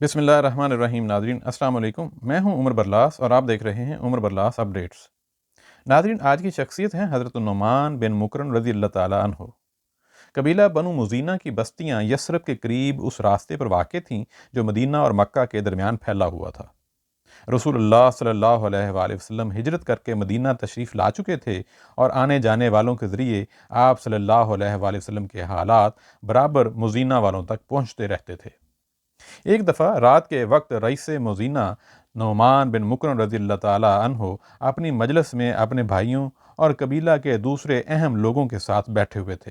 بسم اللہ الرحمن الرحیم۔ ناظرین السلام علیکم، میں ہوں عمر برلاس اور آپ دیکھ رہے ہیں عمر برلاس اپڈیٹس۔ ناظرین، آج کی شخصیت ہیں حضرت النعمان بن مقرن رضی اللہ تعالیٰ عنہ۔ قبیلہ بنو مزینہ کی بستیاں یثرب کے قریب اس راستے پر واقع تھیں جو مدینہ اور مکہ کے درمیان پھیلا ہوا تھا۔ رسول اللہ صلی اللہ علیہ وآلہ وسلم ہجرت کر کے مدینہ تشریف لا چکے تھے اور آنے جانے والوں کے ذریعے آپ صلی اللہ علیہ وآلہ وسلم کے حالات برابر مزینہ والوں تک پہنچتے رہتے تھے۔ ایک دفعہ رات کے وقت رئیس مزینہ نعمان بن مقرن رضی اللہ تعالیٰ عنہ اپنی مجلس میں اپنے بھائیوں اور قبیلہ کے دوسرے اہم لوگوں کے ساتھ بیٹھے ہوئے تھے۔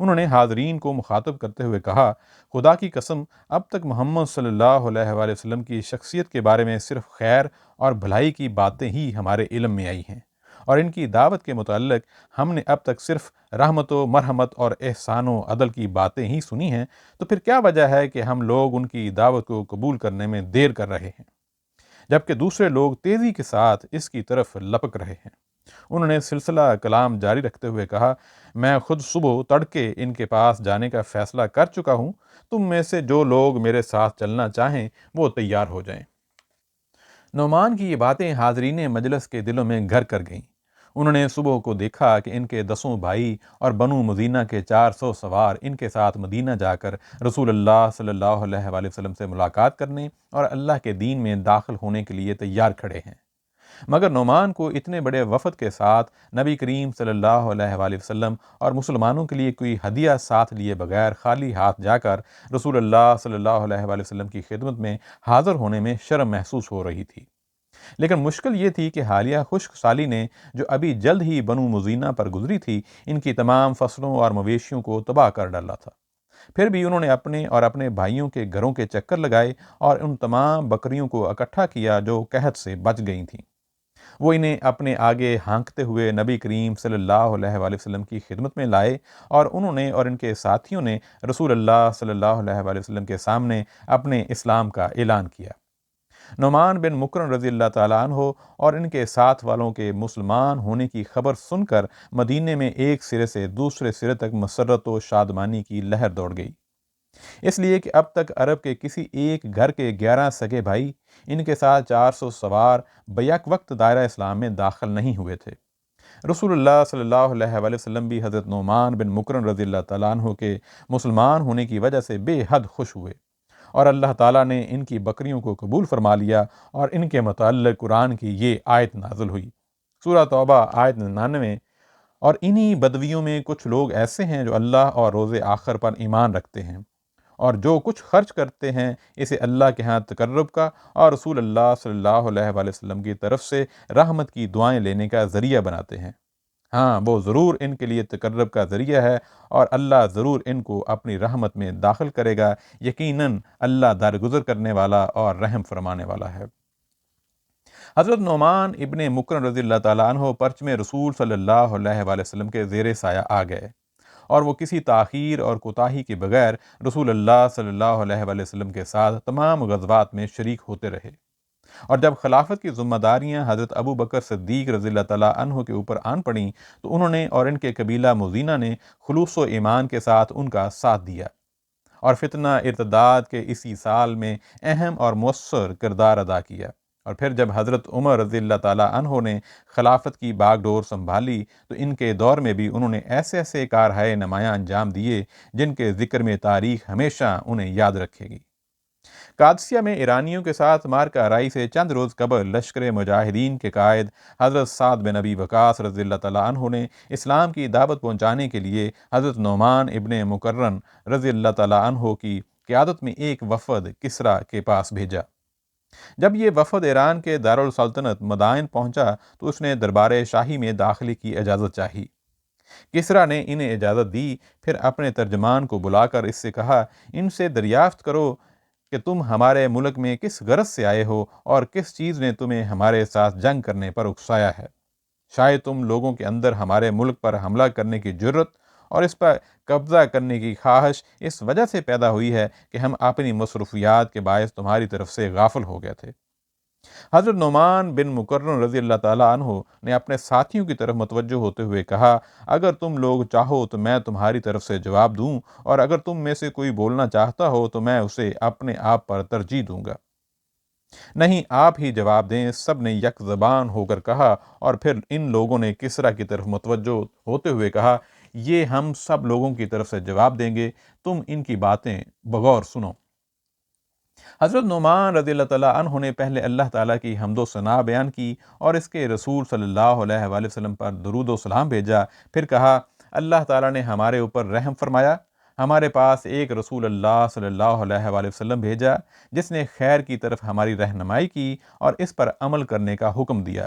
انہوں نے حاضرین کو مخاطب کرتے ہوئے کہا، خدا کی قسم، اب تک محمد صلی اللہ علیہ وآلہ وسلم کی شخصیت کے بارے میں صرف خیر اور بھلائی کی باتیں ہی ہمارے علم میں آئی ہیں، اور ان کی دعوت کے متعلق ہم نے اب تک صرف رحمت و مرحمت اور احسان و عدل کی باتیں ہی سنی ہیں، تو پھر کیا وجہ ہے کہ ہم لوگ ان کی دعوت کو قبول کرنے میں دیر کر رہے ہیں، جبکہ دوسرے لوگ تیزی کے ساتھ اس کی طرف لپک رہے ہیں۔ انہوں نے سلسلہ کلام جاری رکھتے ہوئے کہا، میں خود صبح تڑکے ان کے پاس جانے کا فیصلہ کر چکا ہوں، تم میں سے جو لوگ میرے ساتھ چلنا چاہیں وہ تیار ہو جائیں۔ نعمان کی یہ باتیں حاضرین مجلس کے دلوں میں گھر کر گئیں۔ انہوں نے صبح کو دیکھا کہ ان کے 10 بھائی اور بنو مزینہ کے 400 سوار ان کے ساتھ مدینہ جا کر رسول اللہ صلی اللہ علیہ وآلہ وسلم سے ملاقات کرنے اور اللہ کے دین میں داخل ہونے کے لیے تیار کھڑے ہیں، مگر نعمان کو اتنے بڑے وفد کے ساتھ نبی کریم صلی اللہ علیہ وآلہ وسلم اور مسلمانوں کے لیے کوئی ہدیہ ساتھ لیے بغیر خالی ہاتھ جا کر رسول اللہ صلی اللہ علیہ وآلہ وسلم کی خدمت میں حاضر ہونے میں شرم محسوس ہو رہی تھی۔ لیکن مشکل یہ تھی کہ حالیہ خشک سالی نے جو ابھی جلد ہی بنو مزینہ پر گزری تھی، ان کی تمام فصلوں اور مویشیوں کو تباہ کر ڈالا تھا۔ پھر بھی انہوں نے اپنے اور اپنے بھائیوں کے گھروں کے چکر لگائے اور ان تمام بکریوں کو اکٹھا کیا جو قحط سے بچ گئی تھیں۔ وہ انہیں اپنے آگے ہانکتے ہوئے نبی کریم صلی اللہ علیہ وآلہ وسلم کی خدمت میں لائے، اور انہوں نے اور ان کے ساتھیوں نے رسول اللہ صلی اللہ علیہ وآلہ وسلم کے سامنے اپنے اسلام کا اعلان کیا۔ نعمان بن مقرن رضی اللہ تعالیٰ عنہ اور ان کے ساتھ والوں کے مسلمان ہونے کی خبر سن کر مدینے میں ایک سرے سے دوسرے سرے تک مسرت و شادمانی کی لہر دوڑ گئی، اس لیے کہ اب تک عرب کے کسی ایک گھر کے 11 سگے بھائی ان کے ساتھ 400 سوار بیک وقت دائرہ اسلام میں داخل نہیں ہوئے تھے۔ رسول اللہ صلی اللہ علیہ وآلہ وسلم بھی حضرت نعمان بن مقرن رضی اللہ تعالیٰ عنہ کے مسلمان ہونے کی وجہ سے بے حد خوش ہوئے، اور اللہ تعالیٰ نے ان کی بکریوں کو قبول فرما لیا، اور ان کے متعلق قرآن کی یہ آیت نازل ہوئی، سورہ توبہ آیت 99۔ اور انہی بدویوں میں کچھ لوگ ایسے ہیں جو اللہ اور روز آخر پر ایمان رکھتے ہیں، اور جو کچھ خرچ کرتے ہیں اسے اللہ کے ہاں تقرب کا اور رسول اللہ صلی اللہ علیہ وآلہ وسلم کی طرف سے رحمت کی دعائیں لینے کا ذریعہ بناتے ہیں۔ ہاں، وہ ضرور ان کے لیے تقرب کا ذریعہ ہے، اور اللہ ضرور ان کو اپنی رحمت میں داخل کرے گا، یقیناً اللہ درگزر کرنے والا اور رحم فرمانے والا ہے۔ حضرت نعمان ابن مقرن رضی اللہ تعالیٰ عنہ پرچم رسول صلی اللہ علیہ وآلہ وسلم کے زیر سایہ آ گئے، اور وہ کسی تاخیر اور کوتاہی کے بغیر رسول اللہ صلی اللہ علیہ وآلہ وسلم کے ساتھ تمام غزوات میں شریک ہوتے رہے، اور جب خلافت کی ذمہ داریاں حضرت ابو بکر صدیق رضی اللہ تعالیٰ عنہ کے اوپر آن پڑیں تو انہوں نے اور ان کے قبیلہ مزینہ نے خلوص و ایمان کے ساتھ ان کا ساتھ دیا، اور فتنہ ارتداد کے اسی سال میں اہم اور مؤثر کردار ادا کیا۔ اور پھر جب حضرت عمر رضی اللہ تعالیٰ عنہ نے خلافت کی باغ ڈور سنبھالی تو ان کے دور میں بھی انہوں نے ایسے ایسے کارہائے نمایاں انجام دیے جن کے ذکر میں تاریخ ہمیشہ انہیں یاد رکھے گی۔ قادسیہ میں ایرانیوں کے ساتھ مارکہ آرائی سے چند روز قبل لشکر مجاہدین کے قائد حضرت سعد بن ابی وقاص رضی اللہ تعالیٰ عنہ نے اسلام کی دعوت پہنچانے کے لیے حضرت نعمان ابن مقرن رضی اللہ تعالیٰ عنہ کی قیادت میں ایک وفد کسریٰ کے پاس بھیجا۔ جب یہ وفد ایران کے دارالسلطنت مدائن پہنچا تو اس نے دربار شاہی میں داخلے کی اجازت چاہی۔ کسریٰ نے انہیں اجازت دی، پھر اپنے ترجمان کو بلا کر اس سے کہا، ان سے دریافت کرو کہ تم ہمارے ملک میں کس غرض سے آئے ہو اور کس چیز نے تمہیں ہمارے ساتھ جنگ کرنے پر اکسایا ہے۔ شاید تم لوگوں کے اندر ہمارے ملک پر حملہ کرنے کی جرت اور اس پر قبضہ کرنے کی خواہش اس وجہ سے پیدا ہوئی ہے کہ ہم اپنی مصروفیات کے باعث تمہاری طرف سے غافل ہو گئے تھے۔ حضرت نعمان بن مقرن رضی اللہ تعالیٰ عنہ نے اپنے ساتھیوں کی طرف متوجہ ہوتے ہوئے کہا، اگر تم لوگ چاہو تو میں تمہاری طرف سے جواب دوں، اور اگر تم میں سے کوئی بولنا چاہتا ہو تو میں اسے اپنے آپ پر ترجیح دوں گا۔ نہیں، آپ ہی جواب دیں، سب نے یک زبان ہو کر کہا، اور پھر ان لوگوں نے کسریٰ کی طرف متوجہ ہوتے ہوئے کہا، یہ ہم سب لوگوں کی طرف سے جواب دیں گے، تم ان کی باتیں بغور سنو۔ حضرت نعمان رضی اللہ تعالیٰ عنہ نے پہلے اللہ تعالیٰ کی حمد و ثنا بیان کی اور اس کے رسول صلی اللہ علیہ وآلہ وسلم پر درود و سلام بھیجا، پھر کہا، اللہ تعالیٰ نے ہمارے اوپر رحم فرمایا، ہمارے پاس ایک رسول اللہ صلی اللہ علیہ وآلہ وسلم بھیجا جس نے خیر کی طرف ہماری رہنمائی کی اور اس پر عمل کرنے کا حکم دیا،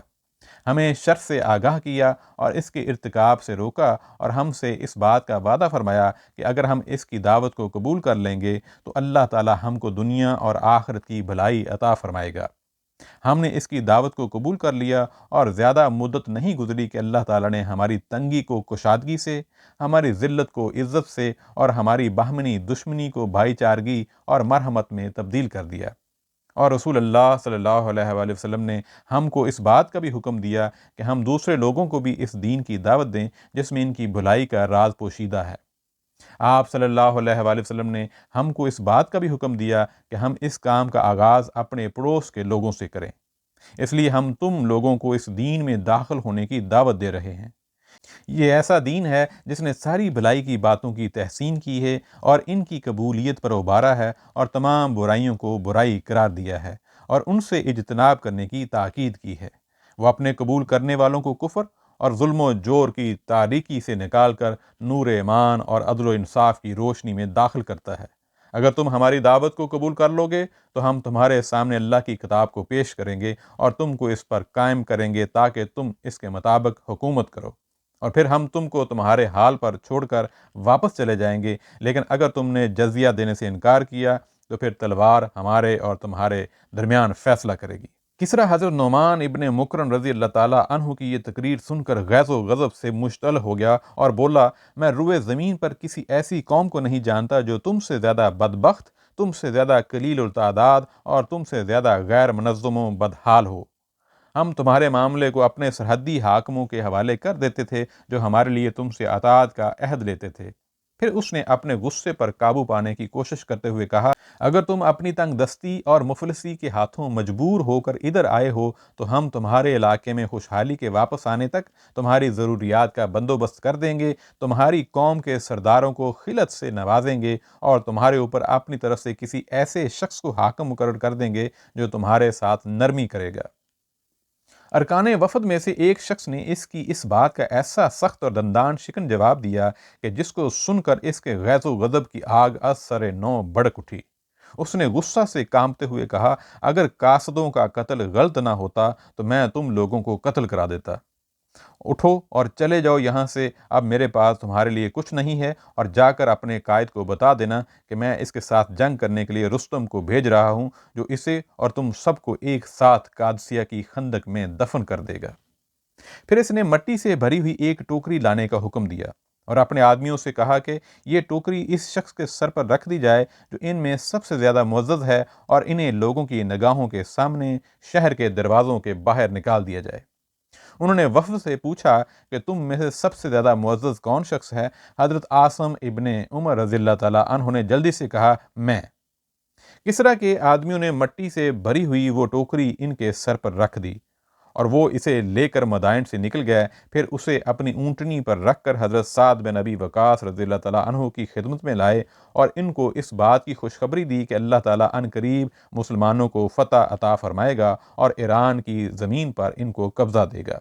ہمیں شر سے آگاہ کیا اور اس کے ارتکاب سے روکا، اور ہم سے اس بات کا وعدہ فرمایا کہ اگر ہم اس کی دعوت کو قبول کر لیں گے تو اللہ تعالی ہم کو دنیا اور آخرت کی بھلائی عطا فرمائے گا۔ ہم نے اس کی دعوت کو قبول کر لیا، اور زیادہ مدت نہیں گزری کہ اللہ تعالیٰ نے ہماری تنگی کو کشادگی سے، ہماری ذلت کو عزت سے، اور ہماری باہمنی دشمنی کو بھائی چارگی اور مرحمت میں تبدیل کر دیا۔ اور رسول اللہ صلی اللہ علیہ وآلہ وسلم نے ہم کو اس بات کا بھی حکم دیا کہ ہم دوسرے لوگوں کو بھی اس دین کی دعوت دیں جس میں ان کی بھلائی کا راز پوشیدہ ہے۔ آپ صلی اللہ علیہ وآلہ وسلم نے ہم کو اس بات کا بھی حکم دیا کہ ہم اس کام کا آغاز اپنے پڑوس کے لوگوں سے کریں، اس لیے ہم تم لوگوں کو اس دین میں داخل ہونے کی دعوت دے رہے ہیں۔ یہ ایسا دین ہے جس نے ساری بھلائی کی باتوں کی تحسین کی ہے اور ان کی قبولیت پر ابھارا ہے، اور تمام برائیوں کو برائی قرار دیا ہے اور ان سے اجتناب کرنے کی تاکید کی ہے۔ وہ اپنے قبول کرنے والوں کو کفر اور ظلم و جور کی تاریکی سے نکال کر نور ایمان اور عدل و انصاف کی روشنی میں داخل کرتا ہے۔ اگر تم ہماری دعوت کو قبول کر لو گے تو ہم تمہارے سامنے اللہ کی کتاب کو پیش کریں گے اور تم کو اس پر قائم کریں گے تاکہ تم اس کے مطابق حکومت کرو، اور پھر ہم تم کو تمہارے حال پر چھوڑ کر واپس چلے جائیں گے، لیکن اگر تم نے جزیہ دینے سے انکار کیا تو پھر تلوار ہمارے اور تمہارے درمیان فیصلہ کرے گی۔ کسریٰ حضرت نعمان ابن مقرن رضی اللہ تعالیٰ عنہ کی یہ تقریر سن کر غیظ و غضب سے مشتعل ہو گیا اور بولا، میں روئے زمین پر کسی ایسی قوم کو نہیں جانتا جو تم سے زیادہ بدبخت، تم سے زیادہ قلیل التعداد اور تم سے زیادہ غیر منظم و بدحال ہو۔ ہم تمہارے معاملے کو اپنے سرحدی حاکموں کے حوالے کر دیتے تھے جو ہمارے لیے تم سے اطاعت کا عہد لیتے تھے۔ پھر اس نے اپنے غصے پر قابو پانے کی کوشش کرتے ہوئے کہا، اگر تم اپنی تنگ دستی اور مفلسی کے ہاتھوں مجبور ہو کر ادھر آئے ہو تو ہم تمہارے علاقے میں خوشحالی کے واپس آنے تک تمہاری ضروریات کا بندوبست کر دیں گے، تمہاری قوم کے سرداروں کو خلت سے نوازیں گے اور تمہارے اوپر اپنی طرف سے کسی ایسے شخص کو حاکم مقرر کر دیں گے جو تمہارے ساتھ نرمی کرے گا۔ ارکان وفد میں سے ایک شخص نے اس بات کا ایسا سخت اور دندان شکن جواب دیا کہ جس کو سن کر اس کے غیظ و غضب کی آگ از سر نو بھڑک اٹھی۔ اس نے غصہ سے کانپتے ہوئے کہا، اگر قاصدوں کا قتل غلط نہ ہوتا تو میں تم لوگوں کو قتل کرا دیتا۔ اٹھو اور چلے جاؤ یہاں سے، اب میرے پاس تمہارے لیے کچھ نہیں ہے، اور جا کر اپنے قائد کو بتا دینا کہ میں اس کے ساتھ جنگ کرنے کے لیے رستم کو بھیج رہا ہوں جو اسے اور تم سب کو ایک ساتھ قادسیہ کی خندق میں دفن کر دے گا۔ پھر اس نے مٹی سے بھری ہوئی ایک ٹوکری لانے کا حکم دیا اور اپنے آدمیوں سے کہا کہ یہ ٹوکری اس شخص کے سر پر رکھ دی جائے جو ان میں سب سے زیادہ معزز ہے، اور انہیں لوگوں کی نگاہوں کے سامنے شہر کے دروازوں کے باہر نکال دیا جائے۔ انہوں نے وفد سے پوچھا کہ تم میں سے سب سے زیادہ معزز کون شخص ہے؟ حضرت عاصم ابن عمر رضی اللہ تعالیٰ عنہ نے جلدی سے کہا، میں۔ کسریٰ کے آدمیوں نے مٹی سے بھری ہوئی وہ ٹوکری ان کے سر پر رکھ دی اور وہ اسے لے کر مدائن سے نکل گئے، پھر اسے اپنی اونٹنی پر رکھ کر حضرت سعد بن ابی وقاص رضی اللہ تعالیٰ عنہ کی خدمت میں لائے اور ان کو اس بات کی خوشخبری دی کہ اللہ تعالیٰ عن قریب مسلمانوں کو فتح عطا فرمائے گا اور ایران کی زمین پر ان کو قبضہ دے گا۔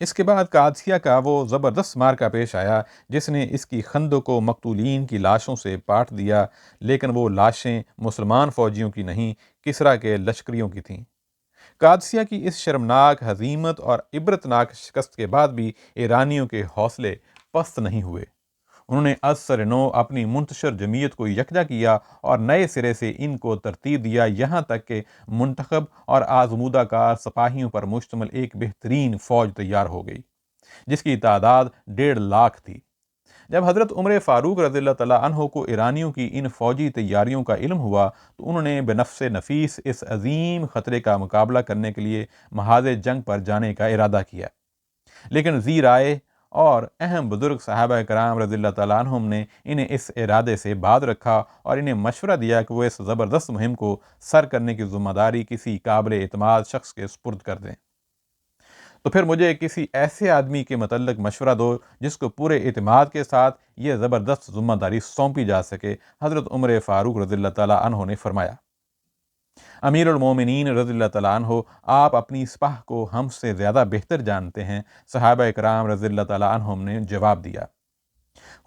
اس کے بعد قادسیہ کا وہ زبردست مارکہ پیش آیا جس نے اس کی خندق و مقتولین کی لاشوں سے پاٹ دیا، لیکن وہ لاشیں مسلمان فوجیوں کی نہیں، کسریٰ کے لشکریوں کی تھیں۔ قادسیہ کی اس شرمناک ہزیمت اور عبرتناک شکست کے بعد بھی ایرانیوں کے حوصلے پست نہیں ہوئے۔ انہوں نے از سر نو اپنی منتشر جمعیت کو یکجا کیا اور نئے سرے سے ان کو ترتیب دیا، یہاں تک کہ منتخب اور آزمودہ کار سپاہیوں پر مشتمل ایک بہترین فوج تیار ہو گئی جس کی تعداد 1.5 لاکھ تھی۔ جب حضرت عمر فاروق رضی اللہ تعالیٰ عنہ کو ایرانیوں کی ان فوجی تیاریوں کا علم ہوا تو انہوں نے بنفس نفیس اس عظیم خطرے کا مقابلہ کرنے کے لیے محاذ جنگ پر جانے کا ارادہ کیا، لیکن ذی رائے اور اہم بزرگ صحابہ کرام رضی اللہ تعالیٰ عنہم نے انہیں اس ارادے سے باز رکھا اور انہیں مشورہ دیا کہ وہ اس زبردست مہم کو سر کرنے کی ذمہ داری کسی قابل اعتماد شخص کے سپرد کر دیں۔ تو پھر مجھے کسی ایسے آدمی کے متعلق مشورہ دو جس کو پورے اعتماد کے ساتھ یہ زبردست ذمہ داری سونپی جا سکے۔ حضرت عمر فاروق رضی اللہ تعالیٰ عنہ نے فرمایا، امیر المومنین رضی اللہ تعالیٰ عنہ، آپ اپنی سپاہ کو ہم سے زیادہ بہتر جانتے ہیں۔ صحابہ کرام رضی اللہ تعالیٰ عنہم نے جواب دیا،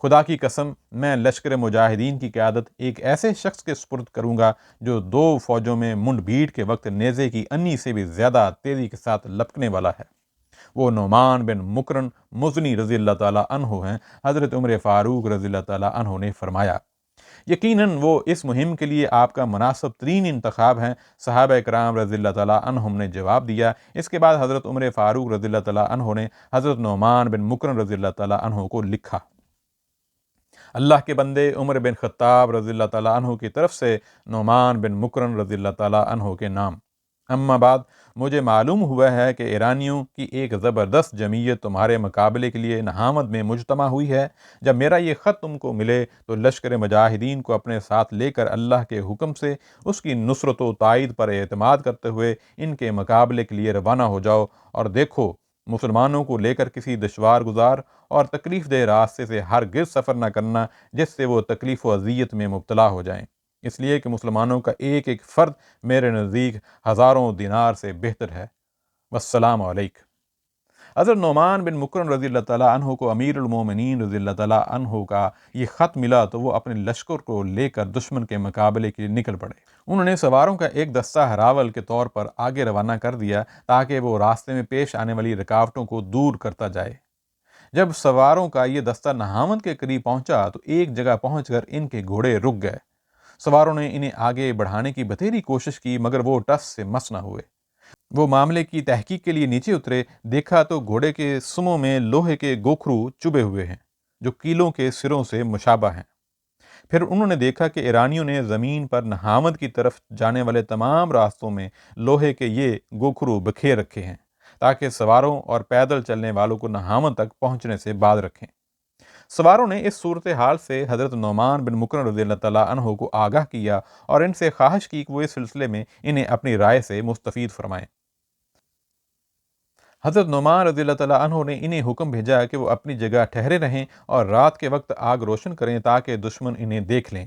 خدا کی قسم، میں لشکر مجاہدین کی قیادت ایک ایسے شخص کے سپرد کروں گا جو دو فوجوں میں منڈ بھیڑ کے وقت نیزے کی انی سے بھی زیادہ تیزی کے ساتھ لپکنے والا ہے۔ وہ نعمان بن مقرن مزنی رضی اللہ تعالیٰ عنہ ہیں۔ حضرت عمر فاروق رضی اللہ تعالیٰ عنہ نے فرمایا، یقیناً وہ اس مہم کے لیے آپ کا مناسب ترین انتخاب ہیں۔ صحابہ کرام رضی اللہ تعالیٰ عنہم نے جواب دیا۔ اس کے بعد حضرت عمر فاروق رضی اللہ تعالیٰ عنہ نے حضرت نعمان بن مقرن رضی اللہ تعالیٰ عنہ کو لکھا، اللہ کے بندے عمر بن خطاب رضی اللہ تعالیٰ عنہ کی طرف سے نعمان بن مقرن رضی اللہ تعالیٰ عنہ کے نام، اما بعد، مجھے معلوم ہوا ہے کہ ایرانیوں کی ایک زبردست جمعیت تمہارے مقابلے کے لیے نہاوند میں مجتمع ہوئی ہے۔ جب میرا یہ خط تم کو ملے تو لشکر مجاہدین کو اپنے ساتھ لے کر اللہ کے حکم سے اس کی نصرت و تائید پر اعتماد کرتے ہوئے ان کے مقابلے کے لیے روانہ ہو جاؤ، اور دیکھو، مسلمانوں کو لے کر کسی دشوار گزار اور تکلیف دہ راستے سے ہرگز سفر نہ کرنا جس سے وہ تکلیف و اذیت میں مبتلا ہو جائیں، اس لیے کہ مسلمانوں کا ایک ایک فرد میرے نزدیک ہزاروں دینار سے بہتر ہے۔ والسلام علیکم۔ حضرت نعمان بن مقرن رضی اللہ تعالیٰ عنہ کو امیر المومنین رضی اللہ تعالیٰ عنہ کا یہ خط ملا تو وہ اپنے لشکر کو لے کر دشمن کے مقابلے کے لیے نکل پڑے۔ انہوں نے سواروں کا ایک دستہ ہراول کے طور پر آگے روانہ کر دیا تاکہ وہ راستے میں پیش آنے والی رکاوٹوں کو دور کرتا جائے۔ جب سواروں کا یہ دستہ نہاوند کے قریب پہنچا تو ایک جگہ پہنچ کر ان کے گھوڑے رک گئے۔ سواروں نے انہیں آگے بڑھانے کی بتھیری کوشش کی مگر وہ ٹس سے مس نہ ہوئے۔ وہ معاملے کی تحقیق کے لیے نیچے اترے، دیکھا تو گھوڑے کے سموں میں لوہے کے گوکھرو چبھے ہوئے ہیں جو کیلوں کے سروں سے مشابہ ہیں۔ پھر انہوں نے دیکھا کہ ایرانیوں نے زمین پر نہاوند کی طرف جانے والے تمام راستوں میں لوہے کے یہ گوکھرو بکھیر رکھے ہیں تاکہ سواروں اور پیدل چلنے والوں کو نہاوند تک پہنچنے سے باز رکھیں۔ سواروں نے اس صورتحال سے حضرت نعمان بن مقرن رضی اللہ تعالیٰ عنہ کو آگاہ کیا اور ان سے خواہش کی کہ وہ اس سلسلے میں انہیں اپنی رائے سے مستفید فرمائیں۔ حضرت نعمان رضی اللہ تعالیٰ عنہ نے انہیں حکم بھیجا کہ وہ اپنی جگہ ٹھہرے رہیں اور رات کے وقت آگ روشن کریں تاکہ دشمن انہیں دیکھ لیں۔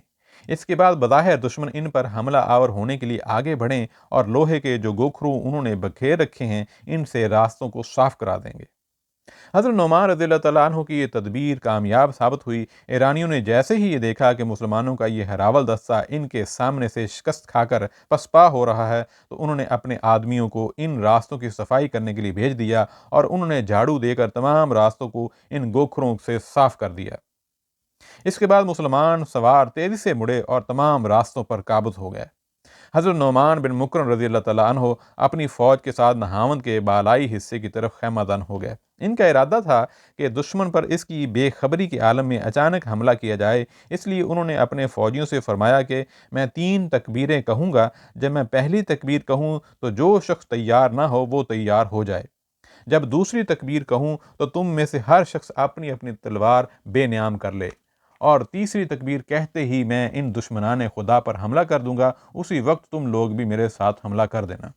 اس کے بعد بظاہر دشمن ان پر حملہ آور ہونے کے لیے آگے بڑھیں اور لوہے کے جو گوکھرو انہوں نے بکھیر رکھے ہیں ان سے راستوں کو صاف کرا دیں گے۔ حضرت نعمان رضی اللہ تعالیٰ عنہ کی یہ تدبیر کامیاب ثابت ہوئی۔ ایرانیوں نے جیسے ہی یہ دیکھا کہ مسلمانوں کا یہ ہراول دستہ ان کے سامنے سے شکست کھا کر پسپا ہو رہا ہے تو انہوں نے اپنے آدمیوں کو ان راستوں کی صفائی کرنے کے لیے بھیج دیا اور انہوں نے جھاڑو دے کر تمام راستوں کو ان گوکھروں سے صاف کر دیا۔ اس کے بعد مسلمان سوار تیزی سے مڑے اور تمام راستوں پر قابض ہو گئے۔ حضرت نعمان بن مقرن رضی اللہ تعالیٰ عنہ اپنی فوج کے ساتھ نہاوند کے بالائی حصے کی طرف خیمہ دن ہو گئے۔ ان کا ارادہ تھا کہ دشمن پر اس کی بے خبری کے عالم میں اچانک حملہ کیا جائے، اس لیے انہوں نے اپنے فوجیوں سے فرمایا کہ میں 3 تکبیریں کہوں گا، جب میں پہلی تکبیر کہوں تو جو شخص تیار نہ ہو وہ تیار ہو جائے، جب دوسری تکبیر کہوں تو تم میں سے ہر شخص اپنی اپنی تلوار بے نیام کر لے، اور تیسری تکبیر کہتے ہی میں ان دشمنان خدا پر حملہ کر دوں گا، اسی وقت تم لوگ بھی میرے ساتھ حملہ کر دینا۔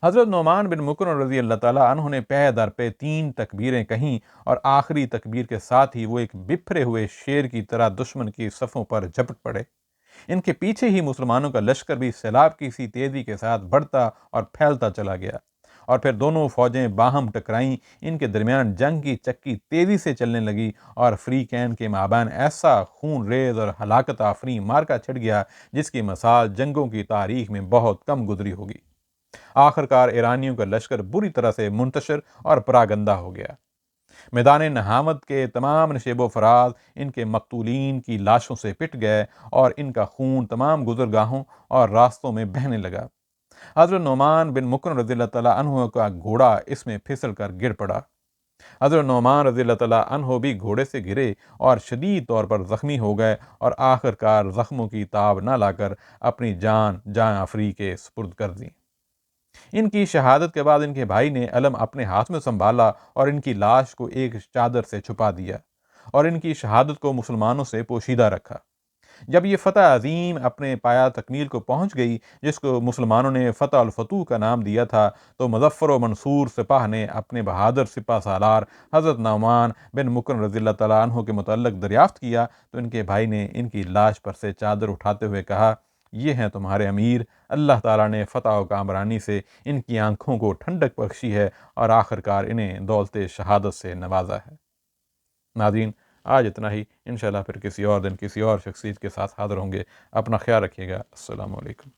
حضرت نعمان بن مقرن رضی اللہ تعالیٰ عنہ نے پے در پہ 3 تکبیریں کہیں اور آخری تکبیر کے ساتھ ہی وہ ایک بپھرے ہوئے شیر کی طرح دشمن کی صفوں پر جھپٹ پڑے۔ ان کے پیچھے ہی مسلمانوں کا لشکر بھی سیلاب کی سی تیزی کے ساتھ بڑھتا اور پھیلتا چلا گیا، اور پھر دونوں فوجیں باہم ٹکرائیں۔ ان کے درمیان جنگ کی چکی تیزی سے چلنے لگی اور فریقین کے مابین ایسا خون ریز اور ہلاکت آفریں مارکا چھڑ گیا جس کی مثال جنگوں کی تاریخ میں بہت کم گزری ہوگی۔ آخرکار ایرانیوں کا لشکر بری طرح سے منتشر اور پراگندہ ہو گیا۔ میدان نہاوند کے تمام نشیب و فراز ان کے مقتولین کی لاشوں سے پٹ گئے اور ان کا خون تمام گزرگاہوں اور راستوں میں بہنے لگا۔ حضرت نعمان بن مقرن رضی اللہ تعالیٰ عنہ کا گھوڑا اس میں پھسل کر گر پڑا۔ حضرت نعمان رضی اللہ تعالیٰ عنہ بھی گھوڑے سے گرے اور شدید طور پر زخمی ہو گئے اور آخر کار زخموں کی تاب نہ لا کر اپنی جان آفری کے سپرد کر دی۔ ان کی شہادت کے بعد ان کے بھائی نے علم اپنے ہاتھ میں سنبھالا اور ان کی لاش کو ایک چادر سے چھپا دیا اور ان کی شہادت کو مسلمانوں سے پوشیدہ رکھا۔ جب یہ فتح عظیم اپنے پایا تکمیل کو پہنچ گئی، جس کو مسلمانوں نے فتح الفتوح کا نام دیا تھا، تو مظفر و منصور سپاہ نے اپنے بہادر سپہ سالار حضرت نعمان بن مقرن رضی اللہ تعالیٰ عنہ کے متعلق دریافت کیا تو ان کے بھائی نے ان کی لاش پر سے چادر اٹھاتے ہوئے کہا، یہ ہیں تمہارے امیر، اللہ تعالیٰ نے فتح و کامرانی سے ان کی آنکھوں کو ٹھنڈک بخشی ہے اور آخر کار انہیں دولت شہادت سے نوازا ہے۔ ناظرین، آج اتنا ہی، انشاءاللہ پھر کسی اور دن کسی اور شخصیت کے ساتھ حاضر ہوں گے۔ اپنا خیال رکھیے گا۔ السلام علیکم۔